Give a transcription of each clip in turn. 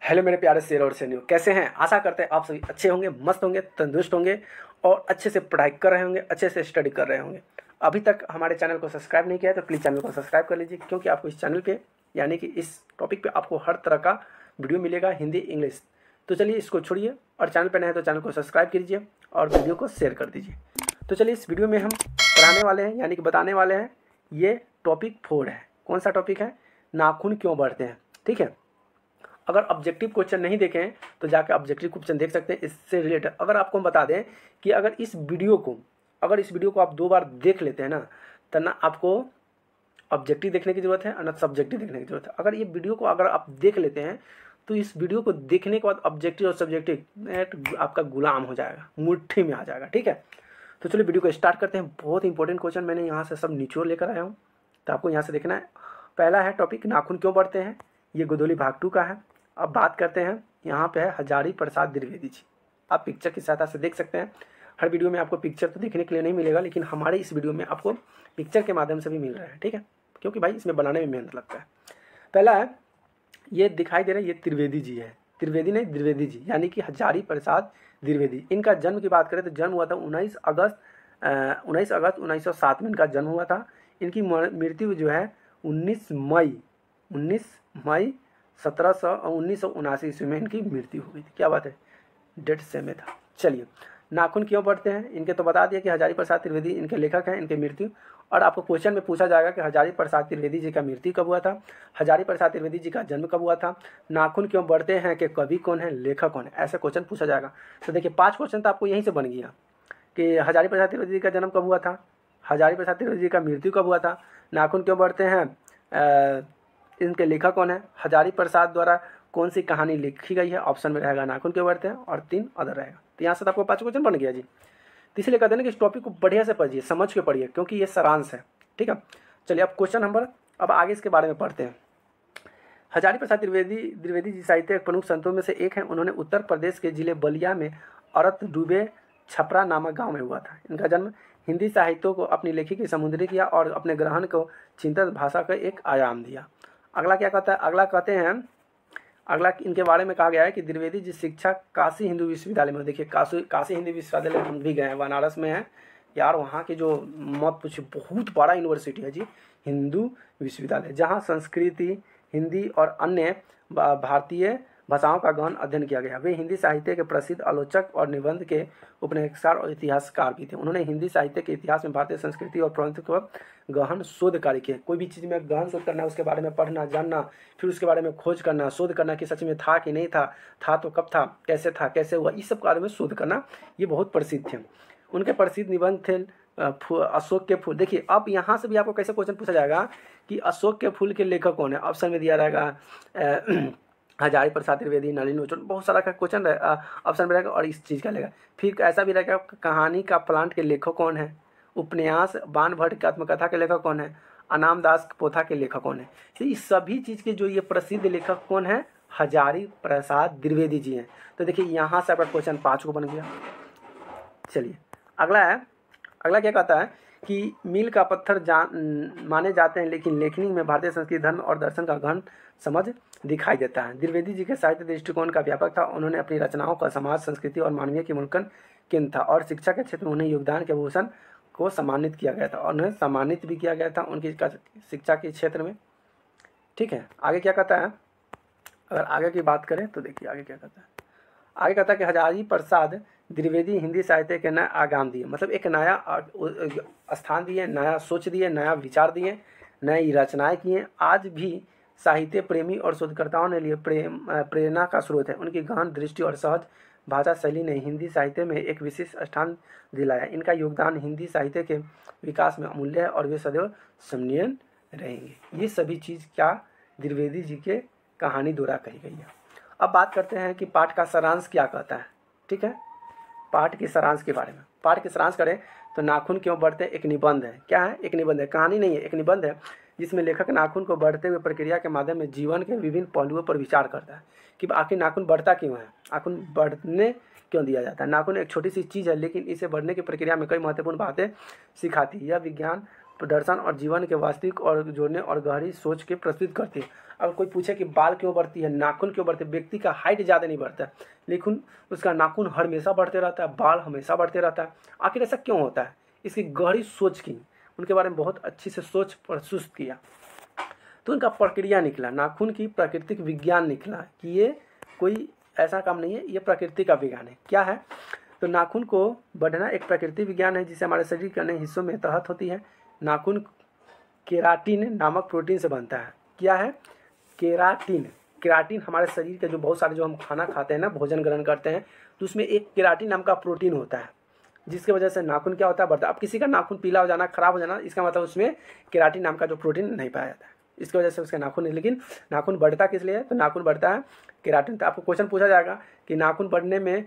Hello मेरे प्यारे शेर और शेरनियों, कैसे हैं? आशा करते हैं आप सभी अच्छे होंगे, मस्त होंगे, तंदुरुस्त होंगे और अच्छे से पढ़ाई कर रहे होंगे, अच्छे से स्टडी कर रहे होंगे। अभी तक हमारे चैनल को सब्सक्राइब नहीं किया है तो प्लीज़ चैनल को सब्सक्राइब कर लीजिए, क्योंकि आपको इस चैनल पे यानी कि इस टॉपिक पे आपको हर तरह का वीडियो मिलेगा, हिंदी इंग्लिश। तो चलिए इसको छोड़िए और चैनल पर नए हैं तो चैनल को सब्सक्राइब कीजिए और वीडियो को शेयर कर दीजिए। तो चलिए इस वीडियो में हम पढ़ाने वाले हैं यानी कि बताने वाले हैं, ये टॉपिक 4 है। कौन सा टॉपिक है? नाखून क्यों बढ़ते हैं। ठीक है, अगर ऑब्जेक्टिव क्वेश्चन नहीं देखे हैं तो जाकर ऑब्जेक्टिव क्वेश्चन देख सकते हैं इससे रिलेटेड। अगर आपको हम बता दें कि अगर इस वीडियो को आप 2 बार देख लेते हैं ना, तो ना आपको ऑब्जेक्टिव देखने की जरूरत है और ना सब्जेक्टिव देखने की जरूरत है। अगर ये वीडियो को अगर आप देख लेते हैं तो इस वीडियो को देखने के बाद ऑब्जेक्टिव और सब्जेक्टिव आपका गुलाम हो जाएगा, मुट्ठी में आ जाएगा। ठीक है, तो चलिए वीडियो को स्टार्ट करते हैं। बहुत इंपॉर्टेंट क्वेश्चन मैंने यहाँ से सब निचोड़ लेकर आया हूँ, तो आपको यहाँ से देखना है। पहला है टॉपिक नाखून क्यों बढ़ते हैं, ये गोदोली भाग 2 का है। अब बात करते हैं, यहाँ पे है हजारी प्रसाद द्विवेदी जी। आप पिक्चर की सहायता से देख सकते हैं। हर वीडियो में आपको पिक्चर तो देखने के लिए नहीं मिलेगा, लेकिन हमारे इस वीडियो में आपको पिक्चर के माध्यम से भी मिल रहा है। ठीक है, क्योंकि भाई इसमें बनाने में मेहनत लगता है। पहला है, ये दिखाई दे रहा है, ये त्रिवेदी जी है। त्रिवेदी नहीं, द्विवेदी जी यानी कि हजारी प्रसाद द्विवेदी। इनका जन्म की बात करें तो जन्म हुआ था 19 अगस्त 1907 में इनका जन्म हुआ था। इनकी मृत्यु जो है 19 मई 1979 ईस्वी में इनकी मृत्यु हो गई थी। क्या बात है, डेट सेम में था। चलिए, नाखून क्यों बढ़ते हैं इनके, तो बता दिया कि हजारी प्रसाद त्रिवेदी इनके लेखक हैं, इनके मृत्यु। और आपको क्वेश्चन में पूछा जाएगा कि हजारी प्रसाद त्रिवेदी जी का मृत्यु कब हुआ था, हजारी प्रसाद त्रिवेदी जी का जन्म कब हुआ था, नाखून क्यों बढ़ते हैं के कवि कौन है, लेखक कौन है, ऐसा क्वेश्चन पूछा जाएगा। तो देखिए 5 क्वेश्चन तो आपको यहीं से बन गया कि हजारी प्रसाद त्रिवेदी जी का जन्म कब हुआ था, हजारी प्रसाद त्रिवेदी जी का मृत्यु कब हुआ था, नाखून क्यों बढ़ते हैं, इनके लेखक कौन है, हजारी प्रसाद द्वारा कौन सी कहानी लिखी गई है। ऑप्शन में रहेगा नाखून क्यों बढ़ते हैं और 3 अदर रहेगा। तो यहाँ से तो आपको 5 क्वेश्चन बन गया जी। तो इसलिए कहते हैं ना कि इस टॉपिक को बढ़िया से पढ़िए, समझ के पढ़िए, क्योंकि ये सारांश है। ठीक है, चलिए अब क्वेश्चन नंबर, अब आगे इसके बारे में पढ़ते हैं। हजारी प्रसाद द्विवेदी जी साहित्य के प्रमुख संतों में से एक हैं। उन्होंने उत्तर प्रदेश के जिले बलिया में औरत डूबे छपरा नामक गांव में हुआ था। इनका जन्म हिंदी साहित्यों को अपनी लेखी की समुद्री किया और अपने ग्रहण को चिंतन भाषा का एक आयाम दिया। अगला क्या कहता है, अगला कहते हैं, अगला इनके बारे में कहा गया है कि द्विवेदी जी शिक्षा काशी हिंदू विश्वविद्यालय में। देखिए काशी हिंदू विश्वविद्यालय हम भी गए हैं, बनारस में है यार। वहाँ की जो मत पूछिए, बहुत बड़ा यूनिवर्सिटी है जी, हिंदू विश्वविद्यालय, जहाँ संस्कृति, हिंदी और अन्य भारतीय भाषाओं का गहन अध्ययन किया गया। वे हिंदी साहित्य के प्रसिद्ध आलोचक और निबंध के उपन्यासकार और इतिहासकार भी थे। उन्होंने हिंदी साहित्य के इतिहास में भारतीय संस्कृति और प्रबंध को गहन शोध कार्य किए। कोई भी चीज़ में गहन शोध करना, उसके बारे में पढ़ना जानना, फिर उसके बारे में खोज करना, शोध करना कि सच में था कि नहीं था तो कब था, कैसे हुआ, इस सब बारे में शोध करना, ये बहुत प्रसिद्ध थे। उनके प्रसिद्ध निबंध थे अशोक के फूल। देखिए अब यहाँ से भी आपको कैसे क्वेश्चन पूछा जाएगा कि अशोक के फूल के लेखक कौन है। ऑप्शन में दिया रहेगा हजारी प्रसाद त्रिवेदी, नलिनी नोचन, बहुत सारा का क्वेश्चन ऑप्शन में रहेगा। और इस चीज़ का लेगा, फिर ऐसा भी रहेगा कहानी का प्लांट के लेखक कौन है, उपन्यास बाण भट्ट की आत्मकथा के लेखक कौन है, अनाम दास पोथा के लेखक कौन है। तो इस सभी चीज़ के जो ये प्रसिद्ध लेखक कौन है, हजारी प्रसाद द्विवेदी जी हैं। तो देखिए यहाँ से आपका क्वेश्चन 5 को बन गया। चलिए अगला है, अगला क्या कहता है कि मील का पत्थर माने जाते हैं, लेकिन लेखनी में भारतीय संस्कृति, धर्म और दर्शन का गहन समझ दिखाई देता है। द्विवेदी जी के साहित्य दृष्टिकोण का व्यापक था। उन्होंने अपनी रचनाओं का समाज, संस्कृति और मानवीय के मूल्यांकन केंद्र था और शिक्षा के क्षेत्र में उन्हें योगदान के भूषण को सम्मानित किया गया था और उन्हें सम्मानित भी किया गया था उनकी शिक्षा के क्षेत्र में। ठीक है, आगे क्या कहता है, अगर आगे की बात करें तो देखिए आगे क्या कहता है। आगे कहता है कि हजारी प्रसाद द्विवेदी हिंदी साहित्य के नया आगाम दिए, मतलब एक नया स्थान दिए, नया सोच दिए, नया विचार दिए, नई रचनाएं किए। आज भी साहित्य प्रेमी और शोधकर्ताओं के लिए प्रेरणा का स्रोत है। उनकी गहन दृष्टि और सहज भाषा शैली ने हिंदी साहित्य में एक विशेष स्थान दिलाया। इनका योगदान हिंदी साहित्य के विकास में अमूल्य है और वे सदैव स्मरणीय रहेंगे। ये सभी चीज़ क्या द्विवेदी जी के कहानी द्वारा कही गई है। अब बात करते हैं कि पाठ का सारांश क्या कहता है। ठीक है, पाठ के सारांश के बारे में, पाठ के सारांश करें तो नाखून क्यों बढ़ते, एक निबंध है। क्या है? एक निबंध है, कहानी नहीं है, एक निबंध है जिसमें लेखक नाखून को बढ़ते हुए प्रक्रिया के माध्यम में जीवन के विभिन्न पहलुओं पर विचार करता है कि आखिर नाखून बढ़ता क्यों है, नाखून बढ़ने क्यों दिया जाता है। नाखून एक छोटी सी चीज़ है, लेकिन इसे बढ़ने की प्रक्रिया में कई महत्वपूर्ण बातें सिखाती है। यह विज्ञान प्रदर्शन और जीवन के वास्तविक और जोड़ने और गहरी सोच के प्रस्तुत करती है। अगर कोई पूछे कि बाल क्यों बढ़ती है, नाखून क्यों बढ़ते, व्यक्ति का हाइट ज़्यादा नहीं बढ़ता है लेकिन उसका नाखून हमेशा बढ़ते रहता है, बाल हमेशा बढ़ते रहता है। आखिर ऐसा क्यों होता है? इसकी गहरी सोच की, उनके बारे में बहुत अच्छी से सोच प्रस्तुत किया तो उनका प्रक्रिया निकला, नाखून की प्राकृतिक विज्ञान निकला कि ये कोई ऐसा काम नहीं है, ये प्रकृति का विज्ञान है। क्या है? तो नाखून को बढ़ना एक प्रकृति विज्ञान है जिसे हमारे शरीर के अन्य हिस्सों में तहत होती है। नाखून केराटिन नामक प्रोटीन से बनता है। क्या है? केराटिन। केराटिन हमारे शरीर के जो बहुत सारे जो हम खाना खाते हैं ना, भोजन ग्रहण करते हैं, तो उसमें एक केराटिन नाम का प्रोटीन होता है जिसकी वजह से नाखून क्या होता है? बढ़ता है। अब किसी का नाखून पीला हो जाना, खराब हो जाना, इसका मतलब उसमें केराटिन नाम का जो प्रोटीन नहीं पाया जाता है, इसकी वजह से उसके नाखून नहीं। लेकिन नाखून बढ़ता किस लिए है? तो नाखून बढ़ता है केराटिन। तो आपको क्वेश्चन पूछा जाएगा कि नाखून बढ़ने में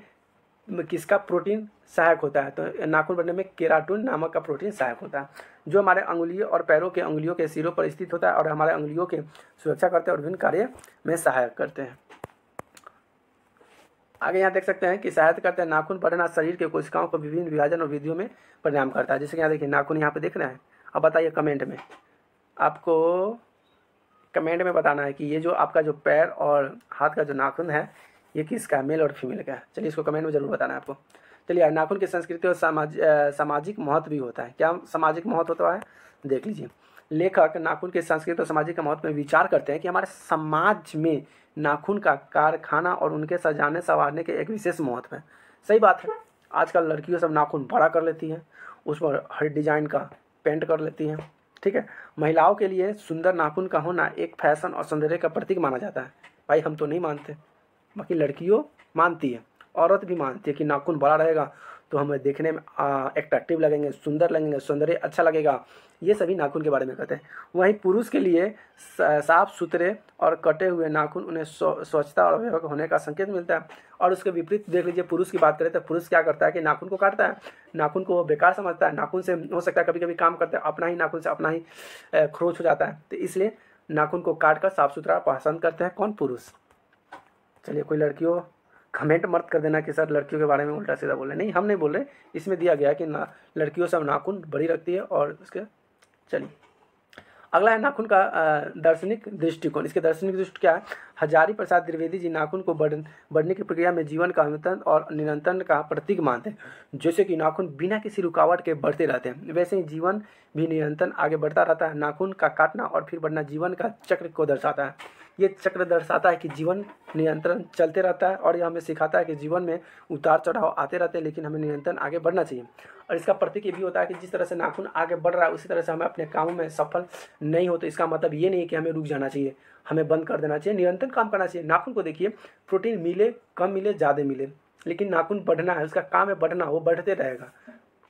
किसका प्रोटीन सहायक होता है? तो नाखून बढ़ने में केराटिन नामक का प्रोटीन सहायक होता है जो हमारे अंगुलियों और पैरों के अंगुलियों के सिरों पर स्थित होता है और हमारे अंगुलियों की सुरक्षा करते हैं और विभिन्न कार्य में सहायक करते हैं। आगे यहाँ देख सकते हैं कि सहायता करते हैं। नाखून बढ़ना शरीर के कोशिकाओं को विभिन्न विभाजन और विधियों में परिणाम करता है। जैसे कि यहाँ देखिए नाखून यहाँ पे देख रहे हैं। अब बताइए कमेंट में, आपको कमेंट में बताना है कि ये जो आपका जो पैर और हाथ का जो नाखून है ये किसका है, मेल और फीमेल का है। चलिए इसको कमेंट में जरूर बताना है आपको। चलिए नाखून की संस्कृति और सामाजिक महत्व भी होता है। क्या सामाजिक महत्व होता है? देख लीजिए। लेखक नाखून के सांस्कृतिक और सामाजिक महत्व में विचार करते हैं कि हमारे समाज में नाखून का कारखाना और उनके सजाने संवारने के एक विशेष महत्व है। सही बात है, आजकल लड़कियों सब नाखून बड़ा कर लेती हैं, उस पर हर डिजाइन का पेंट कर लेती हैं। ठीक है, महिलाओं के लिए सुंदर नाखून का होना एक फैशन और सौंदर्य का प्रतीक माना जाता है। भाई हम तो नहीं मानते, बाकी लड़कियों मानती है, औरत भी मानती है कि नाखून बड़ा रहेगा तो हमें देखने में एट्रैक्टिव लगेंगे, सुंदर लगेंगे, सौंदर्य अच्छा लगेगा। ये सभी नाखून के बारे में कहते हैं। वहीं पुरुष के लिए साफ सुथरे और कटे हुए नाखून उन्हें स्वच्छता और वैभव होने का संकेत मिलता है। और उसके विपरीत देख लीजिए, पुरुष की बात करें तो पुरुष क्या करता है कि नाखून को काटता है, नाखून को बेकार समझता है, नाखून से हो सकता है कभी कभी काम करता है अपना ही नाखून से अपना ही खरोच हो जाता है, तो इसलिए नाखून को काट कर साफ सुथरा पसंद करते हैं। कौन? पुरुष। चलिए कोई लड़कियों कमेंट मत कर देना कि सर लड़कियों के बारे में उल्टा सीधा बोल रहे। नहीं, हम नहीं बोल रहे, इसमें दिया गया है कि लड़कियों सब नाखून बड़ी रखती है और उसके। चलिए अगला है नाखून का दार्शनिक दृष्टिकोण। इसके दार्शनिक दृष्टि क्या है? हजारी प्रसाद द्विवेदी जी नाखून को बढ़ने की प्रक्रिया में जीवन का अभिनंदन और निरंतर का प्रतीक मानते हैं। जैसे कि नाखून बिना किसी रुकावट के बढ़ते रहते हैं, वैसे ही जीवन भी निरंतर आगे बढ़ता रहता है। नाखून का काटना और फिर बढ़ना जीवन का चक्र को दर्शाता है। ये चक्र दर्शाता है कि जीवन निरंतर चलते रहता है और यह हमें सिखाता है कि जीवन में उतार चढ़ाव आते रहते हैं, लेकिन हमें निरंतर आगे बढ़ना चाहिए। और इसका प्रतीक ये भी होता है कि जिस तरह से नाखून आगे बढ़ रहा है उसी तरह से हमें अपने कामों में सफल नहीं हो, तो इसका मतलब ये नहीं है कि हमें रुक जाना चाहिए, हमें बंद कर देना चाहिए, निरंतर काम करना चाहिए। नाखून को देखिए, प्रोटीन मिले कम मिले ज़्यादा मिले, लेकिन नाखून बढ़ना है, उसका काम है बढ़ना, वो बढ़ते रहेगा,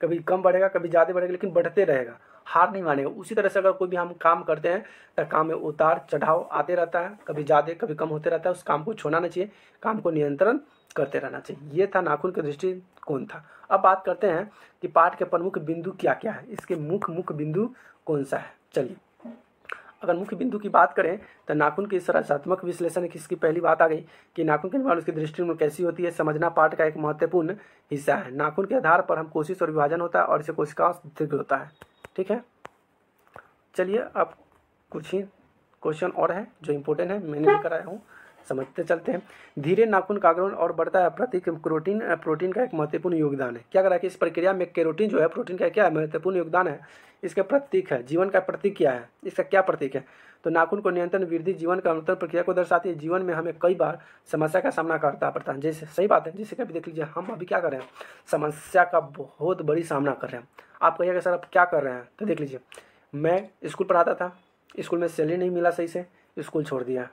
कभी कम बढ़ेगा कभी ज़्यादा बढ़ेगा, लेकिन बढ़ते रहेगा, हार नहीं मानेगा। उसी तरह से अगर कोई भी हम काम करते हैं तो काम में उतार चढ़ाव आते रहता है, कभी ज़्यादा कभी कम होते रहता है, उस काम को छोड़ना नहीं चाहिए, काम को नियंत्रण करते रहना चाहिए। ये था नाखून के दृष्टिकोण था। अब बात करते हैं कि पाठ के प्रमुख बिंदु क्या क्या है, इसके मुख्य बिंदु कौन सा है। चलिए अगर मुख्य बिंदु की बात करें तो नाखून की संरचनात्मक विश्लेषण की इसकी पहली बात आ गई कि नाखून के निर्माण उसकी दृष्टिकोण कैसी होती है, समझना पाठ का एक महत्वपूर्ण हिस्सा है। नाखून के आधार पर हम कोशिश और विभाजन होता है और इसे कोशिकाओं से दीर्घ होता है। ठीक है, चलिए अब कुछ ही क्वेश्चन और है जो इम्पोर्टेंट है, मैंने भी कराया हूँ, समझते चलते हैं। धीरे नाखून का आगमन और बढ़ता है प्रतीक प्रोटीन का एक महत्वपूर्ण योगदान है। क्या करा कि इस प्रक्रिया में केरोटीन जो है, प्रोटीन का क्या महत्वपूर्ण योगदान है, इसके प्रतीक है। जीवन का प्रतीक क्या है, इसका क्या प्रतीक है? तो नाखून को नियंत्रण वृद्धि जीवन का अनुत्तर प्रक्रिया को दर्शाती है। जीवन में हमें कई बार समस्या का सामना करना पड़ता है, जैसे सही बात है, जैसे कभी देख लीजिए हम अभी क्या कर रहे हैं, समस्या का बहुत बड़ी सामना कर रहे हैं। आप कहिएगा सर आप क्या कर रहे हैं, तो देख लीजिए मैं स्कूल पढ़ाता था, स्कूल में सैलरी नहीं मिला सही से, स्कूल छोड़ दिया।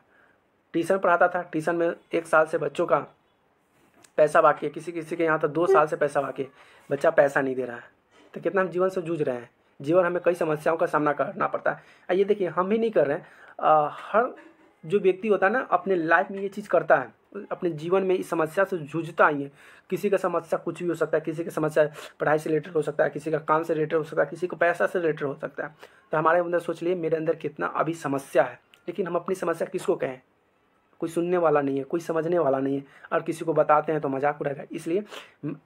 ट्यूशन पढ़ाता था, ट्यूशन में 1 साल से बच्चों का पैसा बाकी है, किसी किसी के यहाँ तो 2 साल से पैसा बाकी है, बच्चा पैसा नहीं दे रहा है, तो कितना हम जीवन से जूझ रहे हैं। जीवन हमें कई समस्याओं का सामना करना पड़ता है। ये देखिए हम ही नहीं कर रहे हैं, हर जो व्यक्ति होता है ना अपने लाइफ में ये चीज़ करता है, अपने जीवन में इस समस्या से जूझता ही है। किसी का समस्या कुछ भी हो सकता है, किसी की समस्या पढ़ाई से रिलेटेड हो सकता है, किसी का काम से रिलेटेड हो सकता है, किसी को पैसा से रिलेटेड हो सकता है। तो हमारे अंदर सोच लिए मेरे अंदर कितना अभी समस्या है, लेकिन हम अपनी समस्या किसको कहें, कोई सुनने वाला नहीं है, कोई समझने वाला नहीं है, और किसी को बताते हैं तो मजाक उड़ाएगा। इसलिए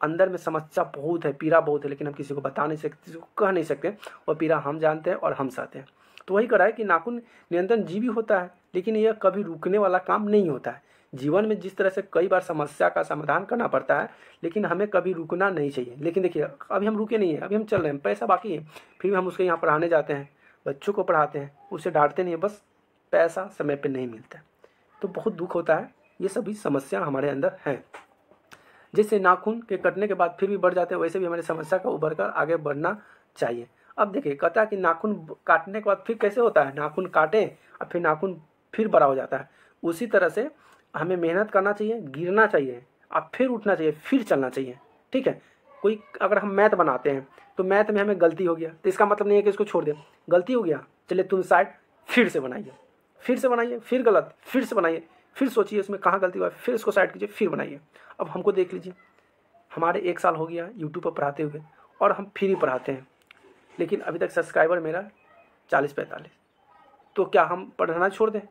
अंदर में समस्या बहुत है, पीड़ा बहुत है, लेकिन हम किसी को बता नहीं सकते, किसी को कह नहीं सकते। और पीड़ा हम जानते हैं और हम सहते हैं। तो वही करा है कि नाखून नियंत्रण जीवी होता है, लेकिन यह कभी रुकने वाला काम नहीं होता है। जीवन में जिस तरह से कई बार समस्या का समाधान करना पड़ता है, लेकिन हमें कभी रुकना नहीं चाहिए। लेकिन देखिए, अभी हम रुके नहीं हैं, अभी हम चल रहे हैं, पैसा बाकी है, फिर भी हम उसके यहाँ पढ़ाने जाते हैं, बच्चों को पढ़ाते हैं, उसे डांटते नहीं है, बस पैसा समय पे नहीं मिलता है, तो बहुत दुख होता है। ये सभी समस्या हमारे अंदर हैं। जैसे नाखून के कटने के बाद फिर भी बढ़ जाते हैं, वैसे भी हमारी समस्या का उभर कर आगे बढ़ना चाहिए। अब देखिए, कहता है कि नाखून काटने के बाद फिर कैसे होता है, नाखून काटें और फिर नाखून फिर बड़ा हो जाता है। उसी तरह से हमें मेहनत करना चाहिए, गिरना चाहिए, अब फिर उठना चाहिए, फिर चलना चाहिए। ठीक है, कोई अगर हम मैथ बनाते हैं तो मैथ में हमें गलती हो गया, तो इसका मतलब नहीं है कि इसको छोड़ दें। गलती हो गया, चलिए तुम साइड फिर से बनाइए, फिर से बनाइए, फिर गलत, फिर से बनाइए, फिर सोचिए इसमें कहाँ गलती हुआ है, फिर इसको साइड कीजिए, फिर बनाइए। अब हमको देख लीजिए, हमारे 1 साल हो गया यूट्यूब पर पढ़ाते हुए, और हम फ्री पढ़ाते हैं, लेकिन अभी तक सब्सक्राइबर मेरा 40-45। तो क्या हम पढ़ना छोड़ दें?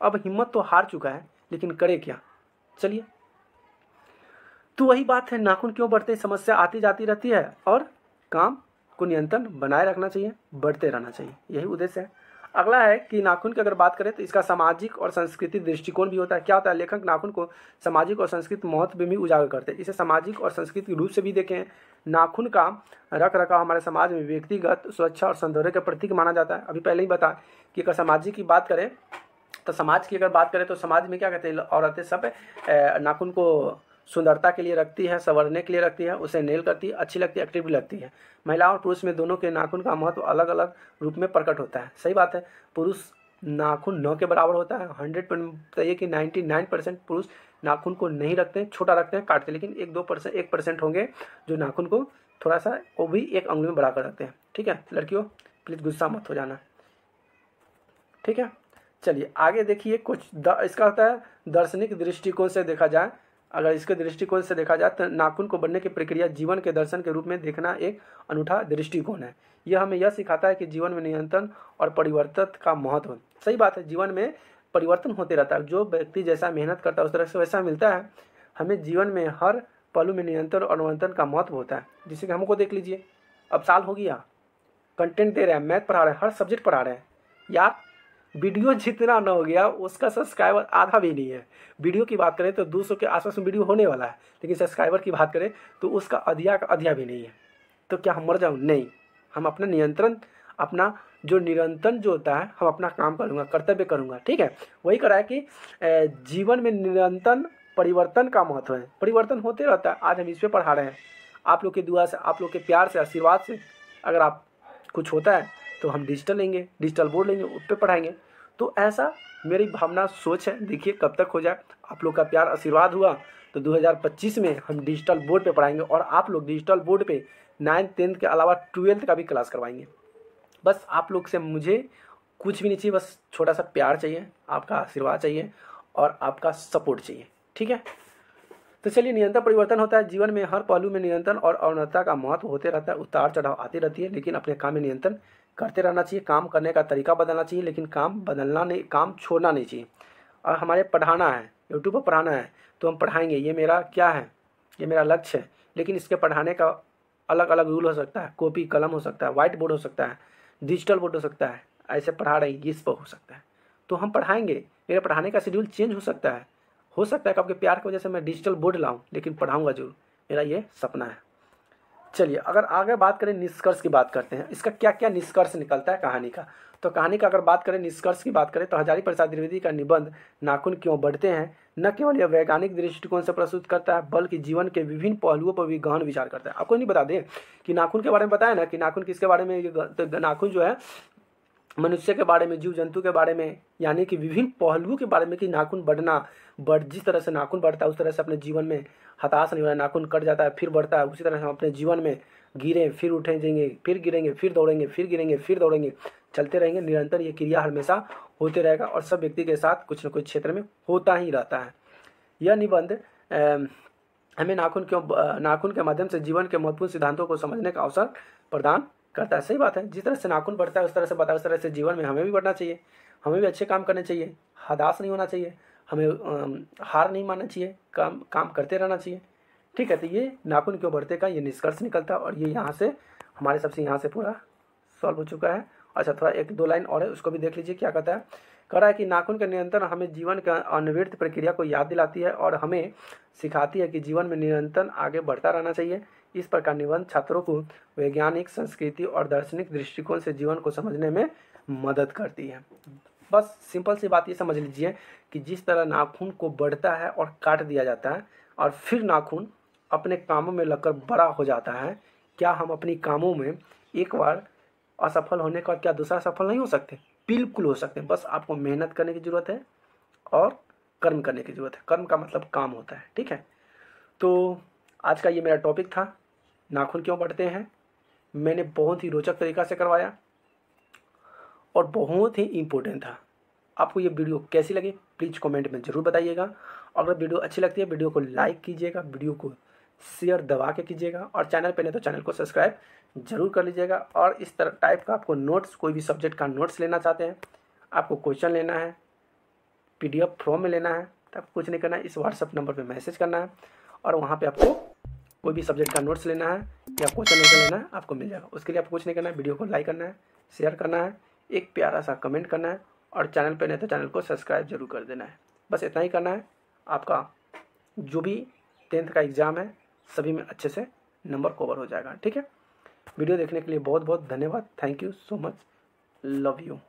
अब हिम्मत तो हार चुका है, लेकिन करे क्या? चलिए, तो वही बात है, नाखून क्यों बढ़ते हैं, समस्या आती जाती रहती है, और काम को नियंत्रण बनाए रखना चाहिए, बढ़ते रहना चाहिए, यही उद्देश्य है। अगला है कि नाखून की अगर बात करें तो इसका सामाजिक और सांस्कृतिक दृष्टिकोण भी होता है। क्या होता है, लेखक नाखून को सामाजिक और सांस्कृतिक महत्व भी उजागर करते हैं। इसे सामाजिक और सांस्कृतिक रूप से भी देखें। नाखून का रख रखाव हमारे समाज में व्यक्तिगत सुरक्षा और सौंदर्य का प्रतीक माना जाता है। अभी पहले ही बता कि अगर सामाजिक की बात करें तो समाज की अगर बात करें तो समाज में क्या कहते हैं, औरतें सब नाखून को सुंदरता के लिए रखती है, संवरने के लिए रखती है, उसे नेल करती है, अच्छी लगती है, एक्टिव भी लगती है। महिला और पुरुष में दोनों के नाखून का महत्व अलग अलग रूप में प्रकट होता है। सही बात है, पुरुष नाखून 9 के बराबर होता है। 100% बताइए कि 99% पुरुष नाखून को नहीं रखते हैं, छोटा रखते हैं, काटते हैं, लेकिन 1% होंगे जो नाखून को थोड़ा सा, वो भी 1 अंगुली में बढ़ा कर रखते हैं। ठीक है लड़कियों, प्लीज़ गुस्सा मत हो जाना। ठीक है, चलिए आगे देखिए। कुछ इसका होता है दार्शनिक दृष्टिकोण से देखा जाए, अगर इसके दृष्टिकोण से देखा जाए तो नाखून को बढ़ने की प्रक्रिया जीवन के दर्शन के रूप में देखना एक अनूठा दृष्टिकोण है। यह हमें यह सिखाता है कि जीवन में नियंत्रण और परिवर्तन का महत्व। सही बात है, जीवन में परिवर्तन होते रहता है, जो व्यक्ति जैसा मेहनत करता है उस तरह से वैसा मिलता है। हमें जीवन में हर पहलू में नियंत्रण और परिवर्तन का महत्व होता है। जैसे कि हमको देख लीजिए, अब साल हो गया, कंटेंट दे रहे हैं, मैथ पढ़ा रहे हैं, हर सब्जेक्ट पढ़ा रहे हैं यार, वीडियो जितना न हो गया उसका सब्सक्राइबर आधा भी नहीं है। वीडियो की बात करें तो 200 के आसपास में वीडियो होने वाला है, लेकिन सब्सक्राइबर की बात करें तो उसका अधिया का अधिया भी नहीं है। तो क्या हम मर जाऊँ? नहीं, हम अपना नियंत्रण, अपना जो निरंतर जो होता है, हम अपना काम करूँगा, कर्तव्य करूँगा। ठीक है, वही करा है कि जीवन में निरंतर परिवर्तन का महत्व है। परिवर्तन होते रहता है। आज हम इस पर पढ़ा रहे हैं, आप लोग की दुआ से, आप लोग के प्यार से, आशीर्वाद से अगर आप कुछ होता है तो हम डिजिटल लेंगे, डिजिटल बोर्ड लेंगे, उस पर पढ़ाएंगे। तो ऐसा मेरी भावना सोच है। देखिए कब तक हो जाए, आप लोग का प्यार आशीर्वाद हुआ तो 2025 में हम डिजिटल बोर्ड पे पढ़ाएंगे, और आप लोग डिजिटल बोर्ड पे 9th 10th के अलावा 12th का भी क्लास करवाएंगे। बस आप लोग से मुझे कुछ भी नहीं चाहिए, बस छोटा सा प्यार चाहिए, आपका आशीर्वाद चाहिए और आपका सपोर्ट चाहिए। ठीक है, तो चलिए, निरंतर परिवर्तन होता है जीवन में, हर पहलू में नियंत्रण और अवनतता का महत्व होते रहता है। उतार चढ़ाव आती रहती है, लेकिन अपने काम में नियंत्रण करते रहना चाहिए। काम करने का तरीका बदलना चाहिए, लेकिन काम बदलना नहीं, काम छोड़ना नहीं चाहिए। और हमारे पढ़ाना है, यूट्यूब पर पढ़ाना है तो हम पढ़ाएंगे, ये मेरा क्या है, ये मेरा लक्ष्य है। लेकिन इसके पढ़ाने का अलग अलग रूल हो सकता है, कॉपी कलम हो सकता है, व्हाइट बोर्ड हो सकता है, डिजिटल बोर्ड हो सकता है, ऐसे पढ़ा रहे इस पर हो सकता है। तो हम पढ़ाएंगे, मेरे पढ़ाने का शेड्यूल चेंज हो सकता है कि आपके प्यार की वजह से मैं डिजिटल बोर्ड लाऊं, लेकिन पढ़ाऊंगा जरूर, मेरा ये सपना है। चलिए, अगर आगे बात करें, निष्कर्ष की बात करते हैं, इसका क्या क्या निष्कर्ष निकलता है कहानी का। तो कहानी का अगर बात करें, निष्कर्ष की बात करें तो हजारी प्रसाद द्विवेदी का निबंध नाखून क्यों बढ़ते हैं न केवल यह वैज्ञानिक दृष्टिकोण से प्रस्तुत करता है, बल्कि जीवन के विभिन्न पहलुओं पर भी गहन विचार करता है। आपको नहीं बता दें कि नाखून के बारे में बताया ना, कि नाखून किसके बारे में, तो नाखून जो है मनुष्य के बारे में, जीव जंतु के बारे में, यानी कि विभिन्न पहलुओं के बारे में कि नाखून जिस तरह से नाखून बढ़ता है उस तरह से अपने जीवन में हताश नहीं होना। नाखून कट जाता है फिर बढ़ता है, उसी तरह से हम अपने जीवन में गिरे फिर उठेंगे, फिर गिरेंगे फिर दौड़ेंगे, फिर गिरेंगे फिर दौड़ेंगे, चलते रहेंगे। निरंतर ये क्रिया हमेशा होते रहेगा और सब व्यक्ति के साथ कुछ न कुछ क्षेत्र में होता ही रहता है। यह निबंध हमें नाखून के माध्यम से जीवन के महत्वपूर्ण सिद्धांतों को समझने का अवसर प्रदान करता है। सही बात है, जिस तरह से नाखून बढ़ता है उस तरह से जीवन में हमें भी बढ़ना चाहिए, हमें भी अच्छे काम करने चाहिए, हताश नहीं होना चाहिए, हमें हार नहीं मानना चाहिए, काम करते रहना चाहिए। ठीक है, तो ये नाखून क्यों बढ़ते का ये निष्कर्ष निकलता है, और ये यहाँ से हमारे सबसे यहाँ से पूरा सॉल्व हो चुका है। अच्छा, थोड़ा 1-2 लाइन और है, उसको भी देख लीजिए क्या कहता है। कह रहा है कि नाखून का निरंतर हमें जीवन का अनिवार्य प्रक्रिया को याद दिलाती है और हमें सिखाती है कि जीवन में निरंतर आगे बढ़ता रहना चाहिए। इस प्रकार निबंध छात्रों को वैज्ञानिक, संस्कृति और दार्शनिक दृष्टिकोण से जीवन को समझने में मदद करती है। बस सिंपल सी बात ये समझ लीजिए कि जिस तरह नाखून को बढ़ता है और काट दिया जाता है और फिर नाखून अपने कामों में लगकर बड़ा हो जाता है, क्या हम अपनी कामों में एक बार असफल होने के बाद क्या दूसरा सफल नहीं हो सकते? बिल्कुल हो सकते हैं। बस आपको मेहनत करने की ज़रूरत है और कर्म करने की ज़रूरत है। कर्म का मतलब काम होता है। ठीक है, तो आज का ये मेरा टॉपिक था, नाखून क्यों बढ़ते हैं। मैंने बहुत ही रोचक तरीक़ा से करवाया और बहुत ही इम्पोर्टेंट था। आपको ये वीडियो कैसी लगी प्लीज़ कमेंट में ज़रूर बताइएगा। अगर वीडियो अच्छी लगती है वीडियो को लाइक कीजिएगा, वीडियो को शेयर दबा के कीजिएगा, और चैनल पे नहीं तो चैनल को सब्सक्राइब जरूर कर लीजिएगा। और इस तरह टाइप का आपको नोट्स, कोई भी सब्जेक्ट का नोट्स लेना चाहते हैं, आपको क्वेश्चन लेना है, PDF फॉर्म में लेना है, तो आपको कुछ नहीं करना है, इस व्हाट्सअप नंबर पे मैसेज करना है और वहाँ पे आपको कोई भी सब्जेक्ट का नोट्स लेना है या क्वेश्चन आंसर लेना है, आपको मिल जाएगा। उसके लिए आपको कुछ नहीं करना है, वीडियो को लाइक करना है, शेयर करना है, एक प्यारा सा कमेंट करना है और चैनल पे नहीं तो चैनल को सब्सक्राइब जरूर कर देना है। बस इतना ही करना है। आपका जो भी 10th का एग्ज़ाम है सभी में अच्छे से नंबर कवर हो जाएगा। ठीक है, वीडियो देखने के लिए बहुत बहुत धन्यवाद। Thank you so much, love you.